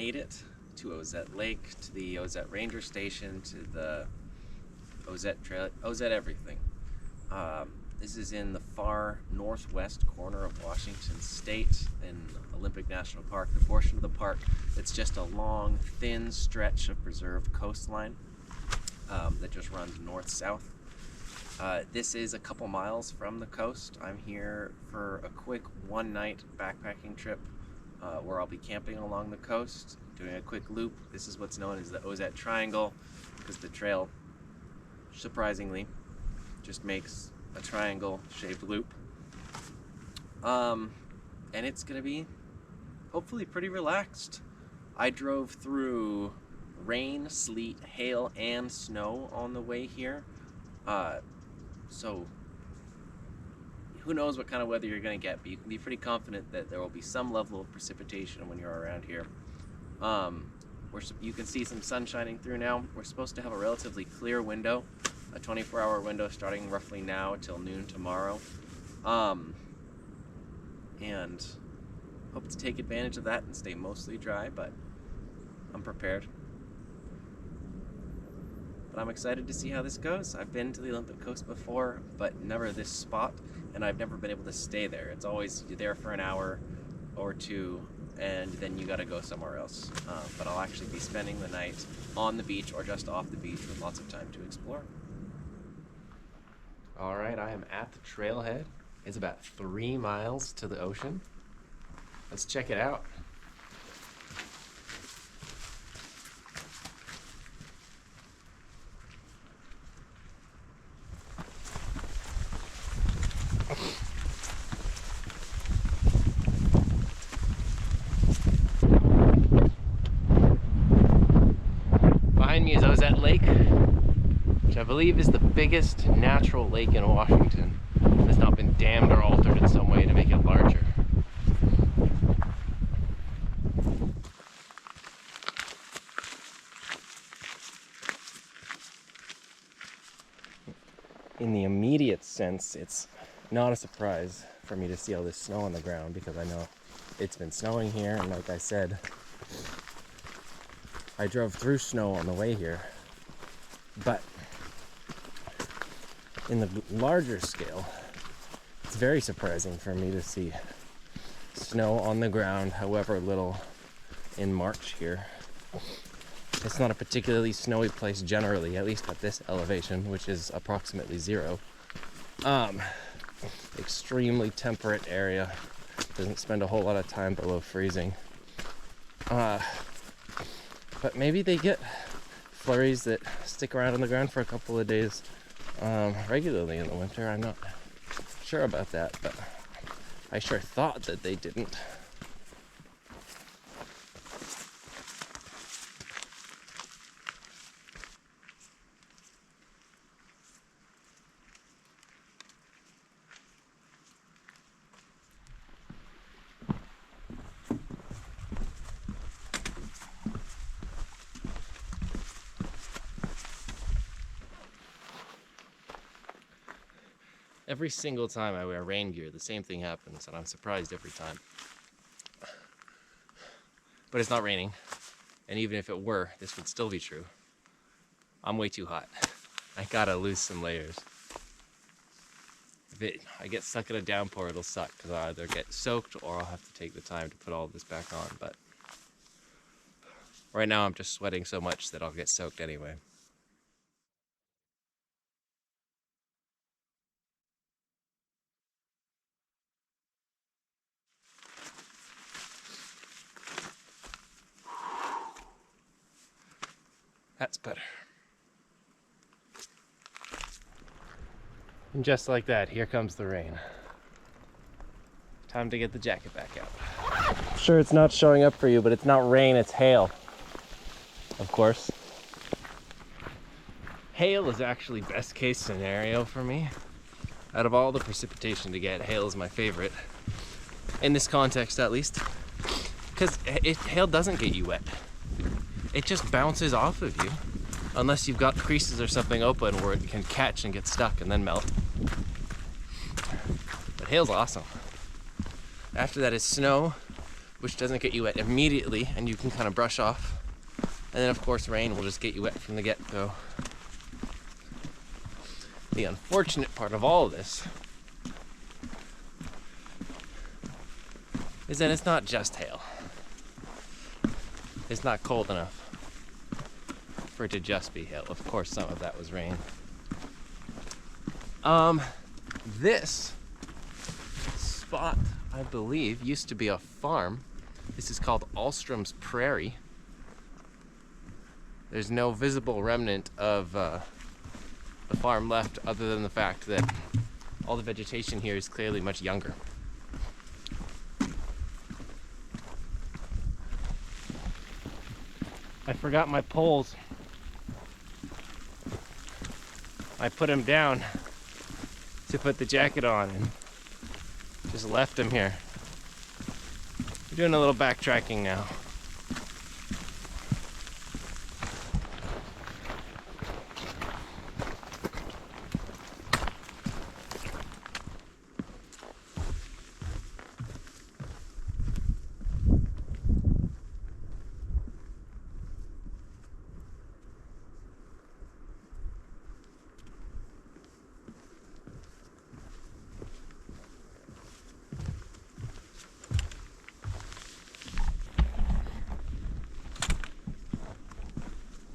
made it to Ozette Lake, to the Ozette Ranger Station, to the Ozette Trail, Ozette everything. This is in the far northwest corner of Washington State in Olympic National Park, the portion of the park that's just a long, thin stretch of preserved coastline that just runs north-south. This is a couple miles from the coast. I'm here for a quick one-night backpacking trip where I'll be camping along the coast, doing a quick loop. This is what's known as the Ozette Triangle, because the trail, surprisingly, just makes a triangle-shaped loop. And it's gonna be hopefully pretty relaxed. I drove through rain, sleet, hail, and snow on the way here. So who knows what kind of weather you're going to get, but you can be pretty confident that there will be some level of precipitation when you're around here. You can see some sun shining through now. We're supposed to have a relatively clear window, a 24-hour window starting roughly now till noon tomorrow. And hope to take advantage of that and stay mostly dry, but I'm prepared. But I'm excited to see how this goes. I've been to the Olympic Coast before, but never this spot, and I've never been able to stay there. It's always you're there for an hour or two, and then you gotta go somewhere else. But I'll actually be spending the night on the beach or just off the beach with lots of time to explore. All right, I am at the trailhead. It's about 3 miles to the ocean. Let's check it out. Behind me is Ozette Lake, which I believe is the biggest natural lake in Washington. It's not been dammed or altered in some way to make it larger. In the immediate sense, it's not a surprise for me to see all this snow on the ground because I know it's been snowing here, and like I said, I drove through snow on the way here. But in the larger scale, it's very surprising for me to see snow on the ground, however little, in March here. It's not a particularly snowy place generally, at least at this elevation, which is approximately 0. Extremely temperate area. Doesn't spend a whole lot of time below freezing. But maybe they get flurries that stick around on the ground for a couple of days regularly in the winter. I'm not sure about that, but I sure thought that they didn't. Every single time I wear rain gear, the same thing happens, and I'm surprised every time. But it's not raining, and even if it were, this would still be true. I'm way too hot. I gotta lose some layers. If I get stuck in a downpour, it'll suck, because I'll either get soaked or I'll have to take the time to put all this back on. But right now I'm just sweating so much that I'll get soaked anyway. That's better. And just like that, here comes the rain. Time to get the jacket back out. I'm sure it's not showing up for you, but it's not rain, it's hail. Of course. Hail is actually best case scenario for me. Out of all the precipitation to get, hail is my favorite. In this context, at least. Because hail doesn't get you wet. It just bounces off of you, unless you've got creases or something open where it can catch and get stuck and then melt. But hail's awesome. After that is snow, which doesn't get you wet immediately, and you can kind of brush off. And then, of course, rain will just get you wet from the get-go. The unfortunate part of all of this is that it's not just hail. It's not cold enough for it to just be hail. Of course, some of that was rain. This spot, I believe, used to be a farm. This is called Alstrom's Prairie. There's no visible remnant of the farm left other than the fact that all the vegetation here is clearly much younger. I forgot my poles. I put them down to put the jacket on and just left them here. We're doing a little backtracking now.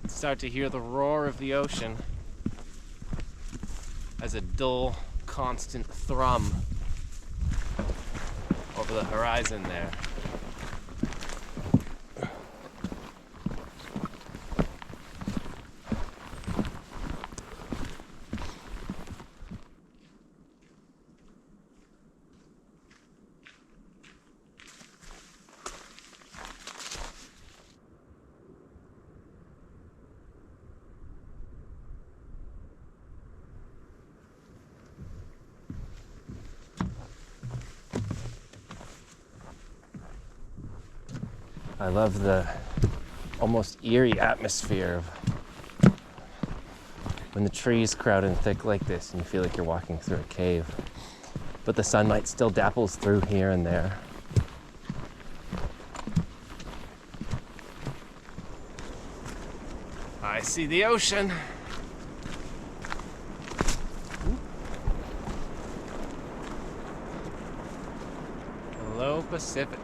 Start to hear the roar of the ocean as a dull, constant thrum over the horizon there. I love the almost eerie atmosphere of when the trees crowd in thick like this and you feel like you're walking through a cave, but the sunlight still dapples through here and there. I see the ocean. Hello, Pacific.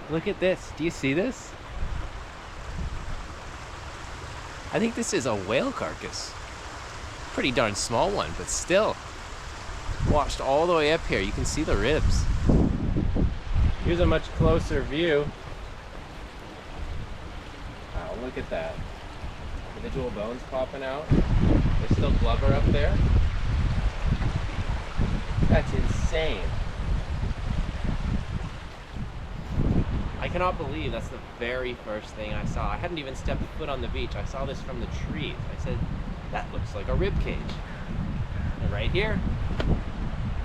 Look at this. Do you see this? I think this is a whale carcass. Pretty darn small one, but still. Washed all the way up here. You can see the ribs. Here's a much closer view. Wow, look at that. Individual bones popping out. There's still blubber up there. That's insane. I cannot believe that's the very first thing I saw. I hadn't even stepped foot on the beach. I saw this from the trees. I said, that looks like a rib cage. And right here,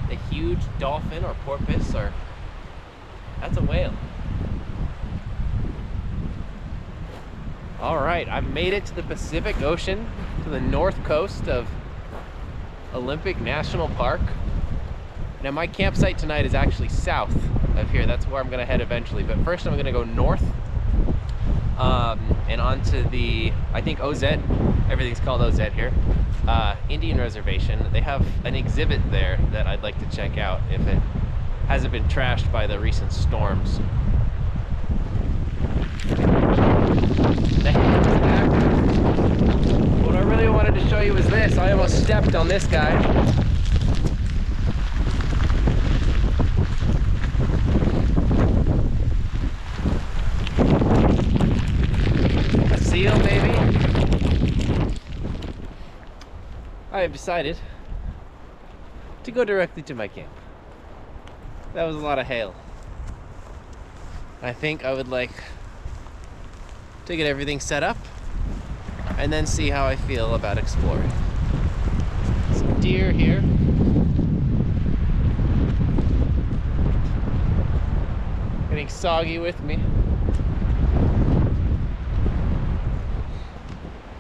the huge dolphin or porpoise, or that's a whale. All right, I've made it to the Pacific Ocean, to the north coast of Olympic National Park. Now my campsite tonight is actually south of here. That's where I'm gonna head eventually. But first I'm gonna go north and onto the, I think Ozette, everything's called Ozette here, Indian Reservation. They have an exhibit there that I'd like to check out if it hasn't been trashed by the recent storms. What I really wanted to show you is this. I almost stepped on this guy. Seal, maybe? I have decided to go directly to my camp. That was a lot of hail. I think I would like to get everything set up and then see how I feel about exploring. Some deer here. Getting soggy with me.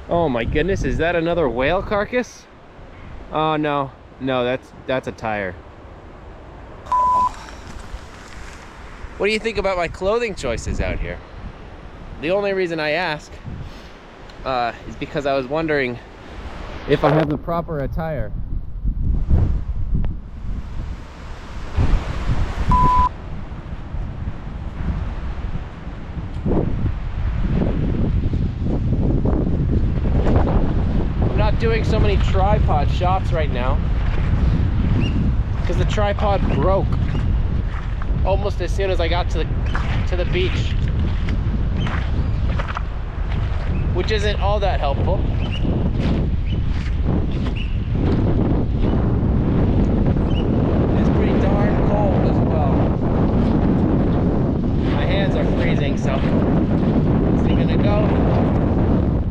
Oh my goodness, is that another whale carcass? Oh no, that's a tire. What do you think about my clothing choices out here? The only reason I ask is because I was wondering if I have the proper attire. I'm not doing so many tripod shots right now because the tripod broke almost as soon as I got to the beach, which isn't all that helpful. It's pretty darn cold as well. My hands are freezing, so I'm gonna go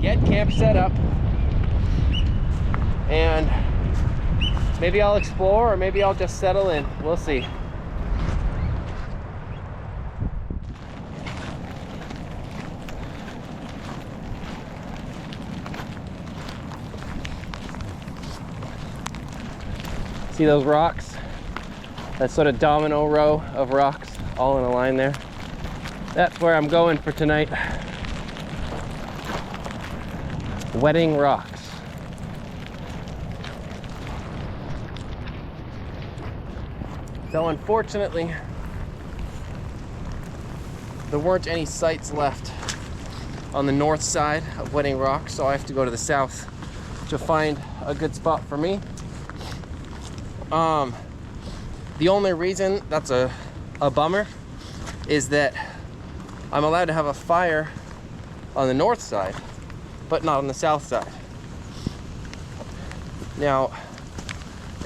get camp set up, and maybe I'll explore or maybe I'll just settle in. We'll see. See those rocks? That sort of domino row of rocks all in a line there. That's where I'm going for tonight. Wedding Rocks. So unfortunately, there weren't any sites left on the north side of Wedding Rocks, so I have to go to the south to find a good spot for me. The only reason that's a bummer is that I'm allowed to have a fire on the north side, but not on the south side. Now,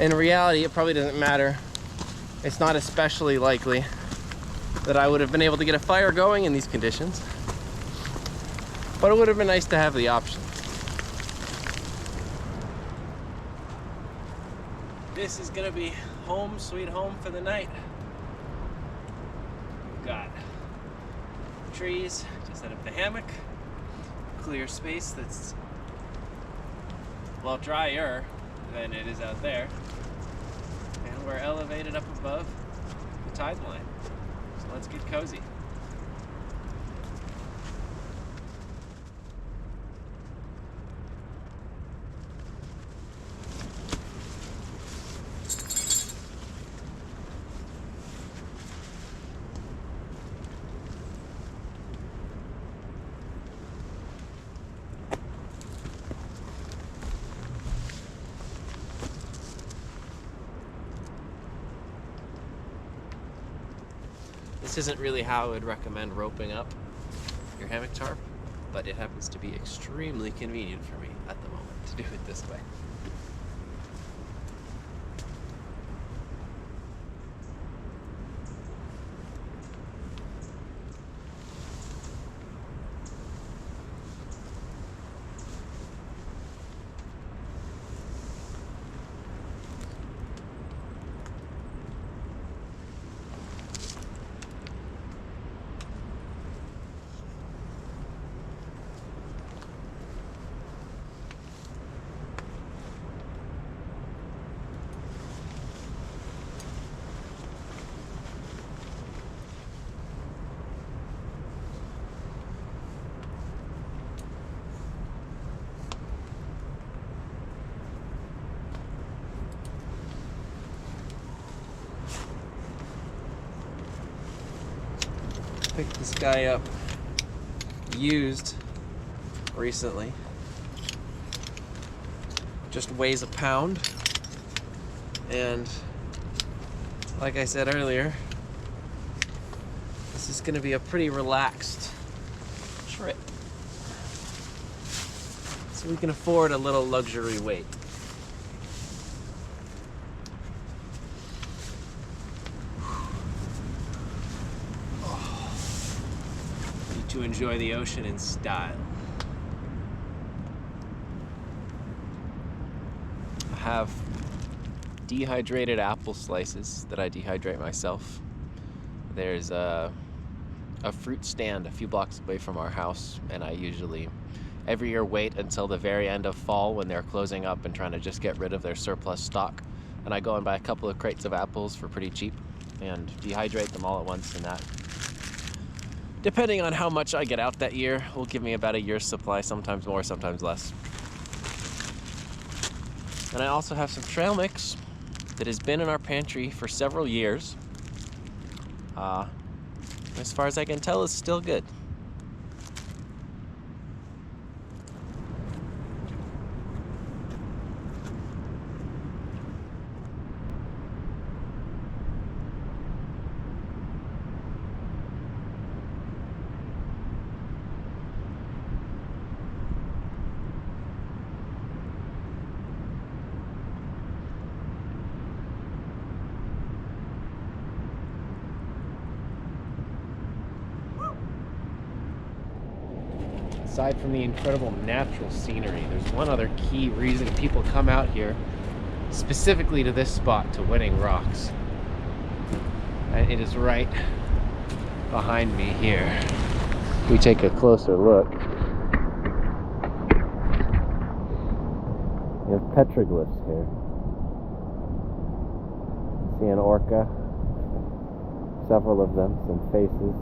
in reality, it probably doesn't matter. It's not especially likely that I would have been able to get a fire going in these conditions, but it would have been nice to have the option. This is gonna be home sweet home for the night. We've got trees to set up the hammock, clear space that's, well, drier than it is out there, and we're elevated up above the tide line. So let's get cozy. This isn't really how I would recommend roping up your hammock tarp, but it happens to be extremely convenient for me at the moment to do it this way. Picked this guy up used recently. Just weighs a pound, and like I said earlier, this is going to be a pretty relaxed trip, so we can afford a little luxury weight. To enjoy the ocean in style. have dehydrated apple slices that I dehydrate myself. There's a fruit stand a few blocks away from our house, and I usually every year wait until the very end of fall when they're closing up and trying to just get rid of their surplus stock, and I go and buy a couple of crates of apples for pretty cheap and dehydrate them all at once, and that, depending on how much I get out that year, will give me about a year's supply, sometimes more, sometimes less. And I also have some trail mix that has been in our pantry for several years. As far as I can tell, is still good. Aside from the incredible natural scenery, there's one other key reason people come out here, specifically to this spot, to Winning Rocks. And it is right behind me here. If we take a closer look, we have petroglyphs here. See an orca, several of them, some faces.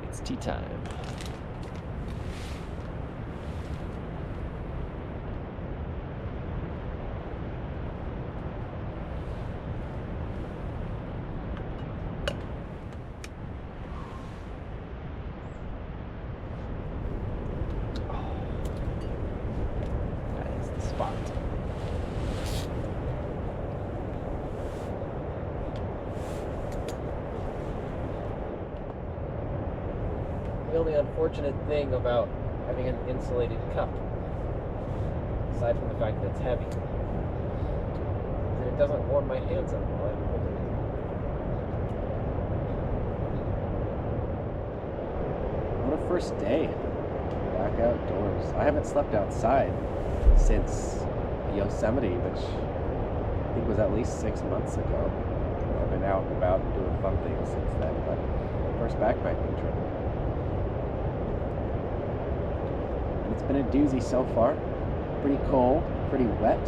It's tea time. That is the spot. The only unfortunate thing about having an insulated cup, aside from the fact that it's heavy, is that it doesn't warm my hands up while I'm holding it. What a first day back outdoors. I haven't slept outside since Yosemite, which I think was at least 6 months ago. I've been out and about doing fun things since then, but first backpacking trip. It's been a doozy so far. Pretty cold, pretty wet.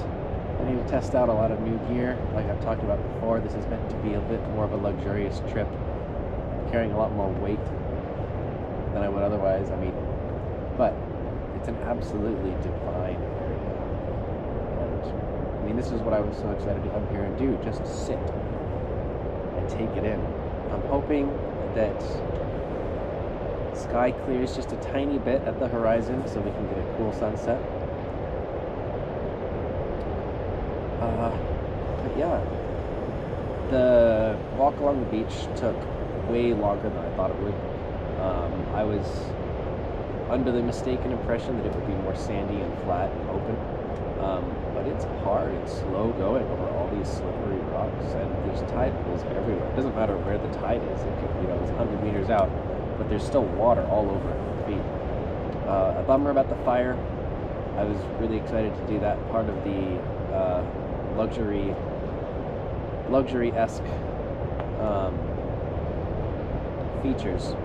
I need to test out a lot of new gear. Like I've talked about before, this is meant to be a bit more of a luxurious trip. I'm carrying a lot more weight than I would otherwise. But it's an absolutely divine area. And this is what I was so excited to come here and do, just sit and take it in. I'm hoping that sky clears just a tiny bit at the horizon so we can get a cool sunset. But yeah, the walk along the beach took way longer than I thought it would. I was under the mistaken impression that it would be more sandy and flat and open, but it's hard and slow going over all these slippery rocks, and there's tide pools everywhere. It doesn't matter where the tide is. It could, it's 100 meters out, but there's still water all over your feet. A bummer about the fire. I was really excited to do that part of the luxury-esque features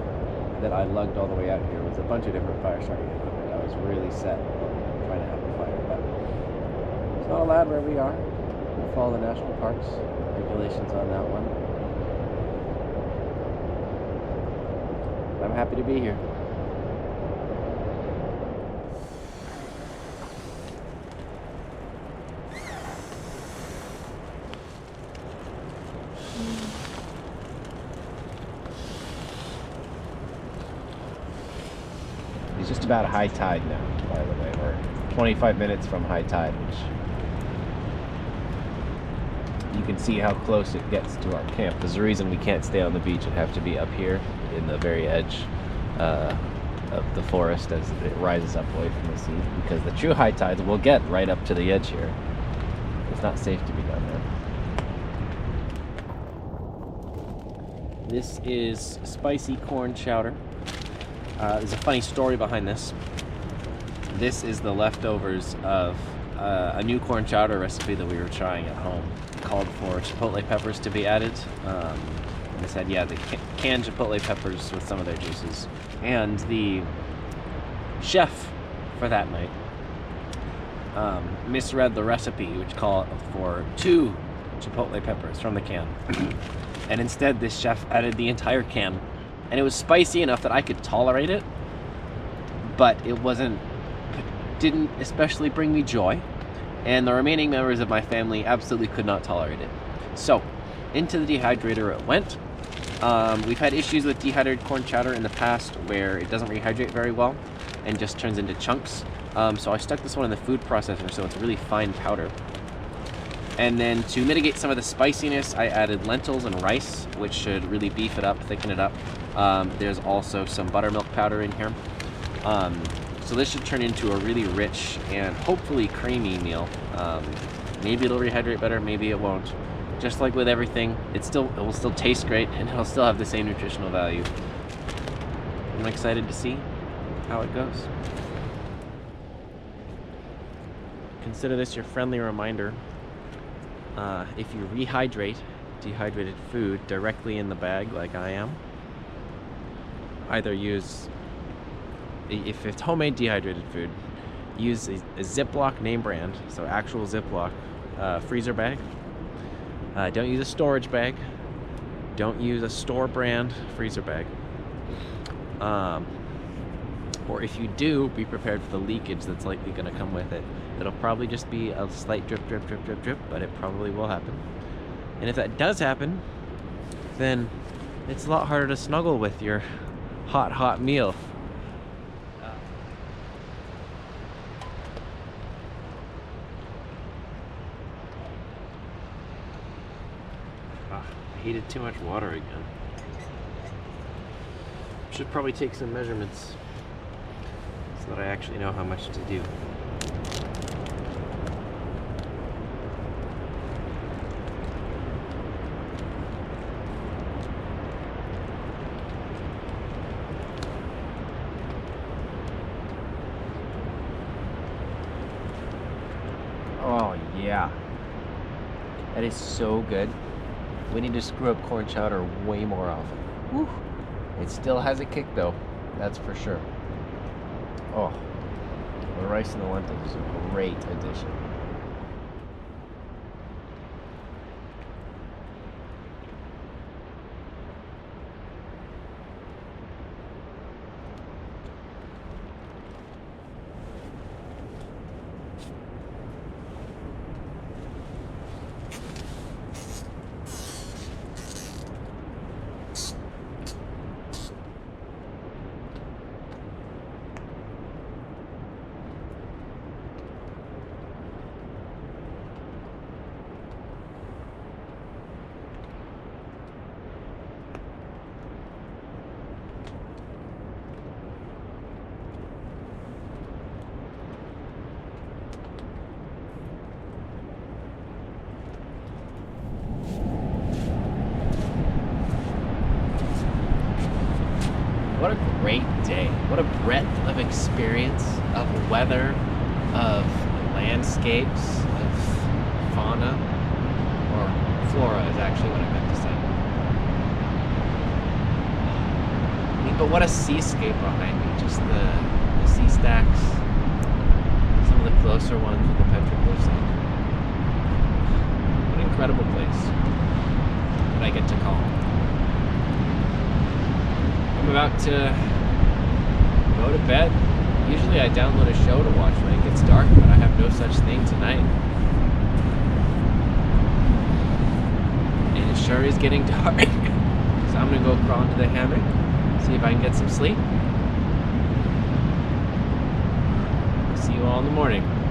that I lugged all the way out here. It was a bunch of different fire starting equipment. I was really set on trying to have a fire, but it's not allowed where we are. We'll follow the national parks regulations on that one. I'm happy to be here. It's just about high tide now, by the way. We're 25 minutes from high tide, which you can see how close it gets to our camp. There's a reason we can't stay on the beach and have to be up here in the very edge of the forest as it rises up away from the sea, because the true high tides will get right up to the edge here. It's not safe to be down there. This is spicy corn chowder. There's a funny story behind this. This is the leftovers of a new corn chowder recipe that we were trying at home. It called for chipotle peppers to be added. They said, yeah, the canned chipotle peppers with some of their juices. And the chef for that night misread the recipe, which called for 2 chipotle peppers from the can. And instead, this chef added the entire can. And it was spicy enough that I could tolerate it, but didn't especially bring me joy. And the remaining members of my family absolutely could not tolerate it. So, into the dehydrator it went. We've had issues with dehydrated corn chowder in the past where it doesn't rehydrate very well and just turns into chunks. So I stuck this one in the food processor so it's a really fine powder. And then to mitigate some of the spiciness, I added lentils and rice, which should really beef it up, thicken it up. There's also some buttermilk powder in here. So this should turn into a really rich and hopefully creamy meal. Maybe it'll rehydrate better, maybe it won't. Just like with everything, it will still taste great and it'll still have the same nutritional value. I'm excited to see how it goes. Consider this your friendly reminder. If you rehydrate dehydrated food directly in the bag like I am, either use, if it's homemade dehydrated food, use a Ziploc name brand, so actual Ziploc freezer bag. Don't use a storage bag. Don't use a store brand freezer bag. Or if you do, be prepared for the leakage that's likely going to come with it. It'll probably just be a slight drip, drip, drip, drip, drip, but it probably will happen. And if that does happen, then it's a lot harder to snuggle with your hot meal. I heated too much water again. Should probably take some measurements so that I actually know how much to do. Oh yeah, that is so good. We need to screw up corn chowder way more often. Whew. It still has a kick though, that's for sure. Oh, the rice and the lentils is a great addition. What a great day. What a breadth of experience, of weather, of landscapes, of fauna, or flora is actually what I meant to say. I mean, but what a seascape behind me. Just the sea stacks, some of the closer ones with the petroglyphs on. What an incredible place that I get to call home. I'm about to go to bed. Usually I download a show to watch when it gets dark, but I have no such thing tonight. And it sure is getting dark. So I'm gonna go crawl into the hammock, see if I can get some sleep. I'll see you all in the morning.